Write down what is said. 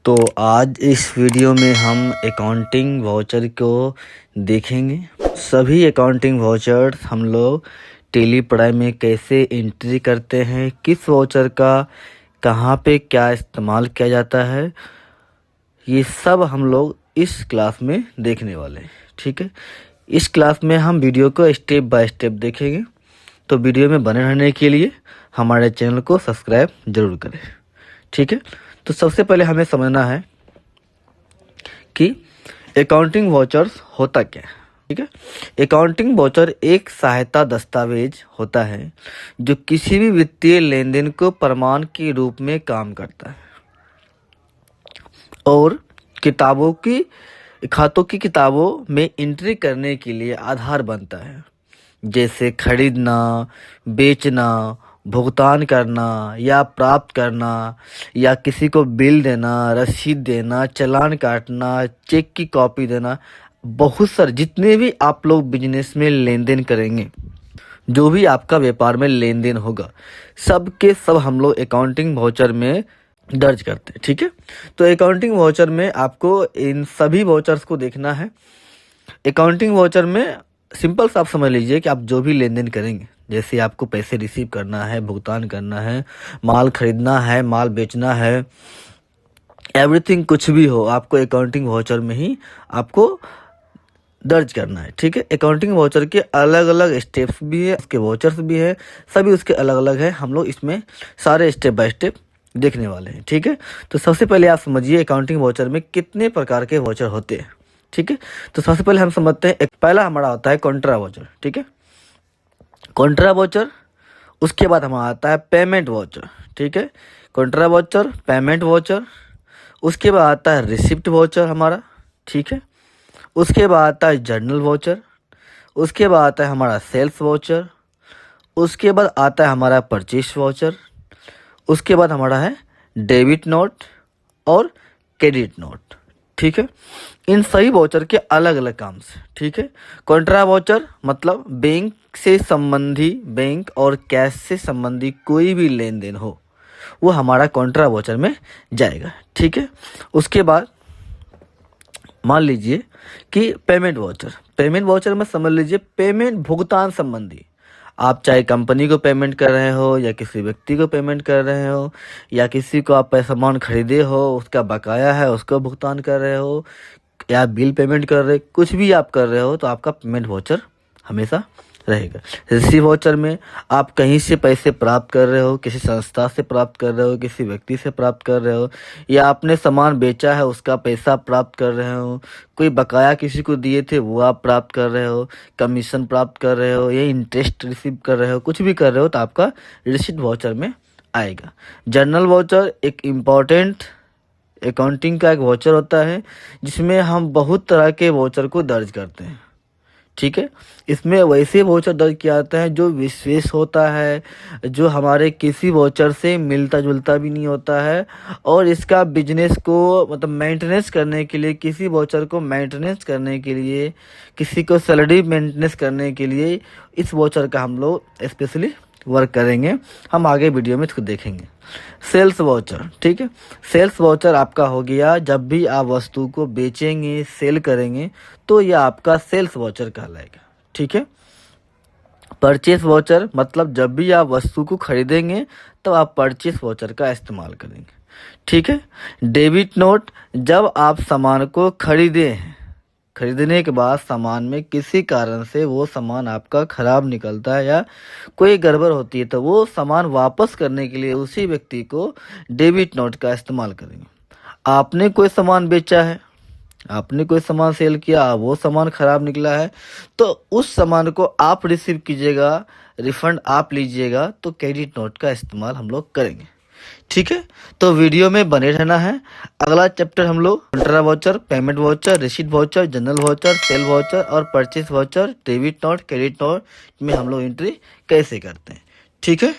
तो आज इस वीडियो में हम अकाउंटिंग वाउचर को देखेंगे। सभी अकाउंटिंग वाउचर्स हम लोग टेली पढ़ाई में कैसे एंट्री करते हैं, किस वाउचर का कहाँ पे क्या इस्तेमाल किया जाता है, ये सब हम लोग इस क्लास में देखने वाले हैं। ठीक है, इस क्लास में हम वीडियो को स्टेप बाय स्टेप देखेंगे। तो वीडियो में बने रहने के लिए हमारे चैनल को सब्सक्राइब जरूर करें। ठीक है, तो सबसे पहले हमें समझना है कि अकाउंटिंग वाउचर्स होता क्या है। ठीक है, अकाउंटिंग वाउचर एक सहायता दस्तावेज होता है जो किसी भी वित्तीय लेन देन को प्रमाण के रूप में काम करता है और खातों की किताबों में एंट्री करने के लिए आधार बनता है, जैसे खरीदना, बेचना, भुगतान करना या प्राप्त करना, या किसी को बिल देना, रसीद देना, चालान काटना, चेक की कॉपी देना। बहुत सारे जितने भी आप लोग बिजनेस में लेन देन करेंगे, जो भी आपका व्यापार में लेन देन होगा, सब के सब हम लोग अकाउंटिंग वाउचर में दर्ज करते हैं। ठीक है, तो अकाउंटिंग वाउचर में आपको इन सभी वाउचर्स को देखना है। अकाउंटिंग वाउचर में सिंपल सा आप समझ लीजिए कि आप जो भी लेन देन करेंगे, जैसे आपको पैसे रिसीव करना है, भुगतान करना है, माल खरीदना है, माल बेचना है, एवरीथिंग कुछ भी हो, आपको अकाउंटिंग वाउचर में ही आपको दर्ज करना है। ठीक है, अकाउंटिंग वाउचर के अलग अलग स्टेप्स भी है, उसके वाउचर्स भी है, सभी उसके अलग अलग है। हम लोग इसमें सारे स्टेप बाय स्टेप देखने वाले हैं। ठीक है, तो सबसे पहले आप समझिए अकाउंटिंग वाउचर में कितने प्रकार के वाउचर होते हैं। ठीक है, तो सबसे पहले हम समझते हैं। पहला हमारा होता है कॉन्ट्रा वाउचर। ठीक है, कॉन्ट्रा वाउचर, उसके बाद हमारा आता है पेमेंट वाउचर। ठीक है, कॉन्ट्रा वाउचर, पेमेंट वाउचर, उसके बाद आता है रिसिप्ट वाउचर हमारा। ठीक है, उसके बाद आता है जर्नल वाउचर, उसके बाद आता है हमारा सेल्स वाउचर, उसके बाद आता है हमारा परचेस वाउचर, उसके बाद हमारा है डेबिट नोट और क्रेडिट नोट। ठीक है, इन सभी वाउचर के अलग अलग काम से। ठीक है, कॉन्ट्रा वाउचर मतलब बैंक से संबंधी, बैंक और कैश से संबंधी कोई भी लेन देन हो, वो हमारा कॉन्ट्रा वाउचर में जाएगा। ठीक है, उसके बाद मान लीजिए कि पेमेंट वाउचर, पेमेंट वाउचर में समझ लीजिए पेमेंट भुगतान संबंधी। आप चाहे कंपनी को पेमेंट कर रहे हो, या किसी व्यक्ति को पेमेंट कर रहे हो, या किसी को आप सामान खरीदे हो, उसका बकाया है उसको भुगतान कर रहे हो, या बिल पेमेंट कर रहे, कुछ भी आप कर रहे हो, तो आपका पेमेंट वाउचर हमेशा रहेगा। रिसीव वाउचर में आप कहीं से पैसे प्राप्त कर रहे हो, किसी संस्था से प्राप्त कर रहे हो, किसी व्यक्ति से प्राप्त कर रहे हो, या आपने सामान बेचा है उसका पैसा प्राप्त कर रहे हो, कोई बकाया किसी को दिए थे वो आप प्राप्त कर रहे हो, कमीशन प्राप्त कर रहे हो, या इंटरेस्ट रिसीव कर रहे हो, कुछ भी कर रहे हो, तो आपका रिसीट वाउचर में आएगा। जर्नल वाउचर एक इम्पॉर्टेंट अकाउंटिंग का एक वाउचर होता है, जिसमें हम बहुत तरह के वाउचर को दर्ज करते हैं। ठीक है, इसमें वैसे वाउचर दर्ज किया जाता है जो विशेष होता है, जो हमारे किसी वाउचर से मिलता जुलता भी नहीं होता है, और इसका बिजनेस को मतलब मेंटेनेंस करने के लिए, किसी वाउचर को मेंटेनेंस करने के लिए, किसी को सैलरी मेंटेनेंस करने के लिए इस वाउचर का हम लोग स्पेशली वर्क करेंगे। हम आगे वीडियो में इसको देखेंगे। सेल्स वाउचर, ठीक है, सेल्स वाउचर आपका हो गया जब भी आप वस्तु को बेचेंगे, सेल करेंगे, तो यह आपका सेल्स वाउचर कहलाएगा। ठीक है, परचेस वाउचर मतलब जब भी आप वस्तु को खरीदेंगे तो आप परचेस वाउचर का इस्तेमाल करेंगे। ठीक है, डेबिट नोट जब आप सामान को खरीदे हैं, खरीदने के बाद सामान में किसी कारण से वो सामान आपका ख़राब निकलता है या कोई गड़बड़ होती है, तो वो सामान वापस करने के लिए उसी व्यक्ति को डेबिट नोट का इस्तेमाल करेंगे। आपने कोई सामान बेचा है, आपने कोई सामान सेल किया, वो सामान ख़राब निकला है, तो उस सामान को आप रिसीव कीजिएगा, रिफ़ंड आप लीजिएगा, तो क्रेडिट नोट का इस्तेमाल हम लोग करेंगे। ठीक है, तो वीडियो में बने रहना है। अगला चैप्टर हम लोग contra voucher, payment voucher, receipt voucher, general voucher, sale voucher और purchase voucher, debit note, credit note में हम लोग एंट्री कैसे करते हैं। ठीक है।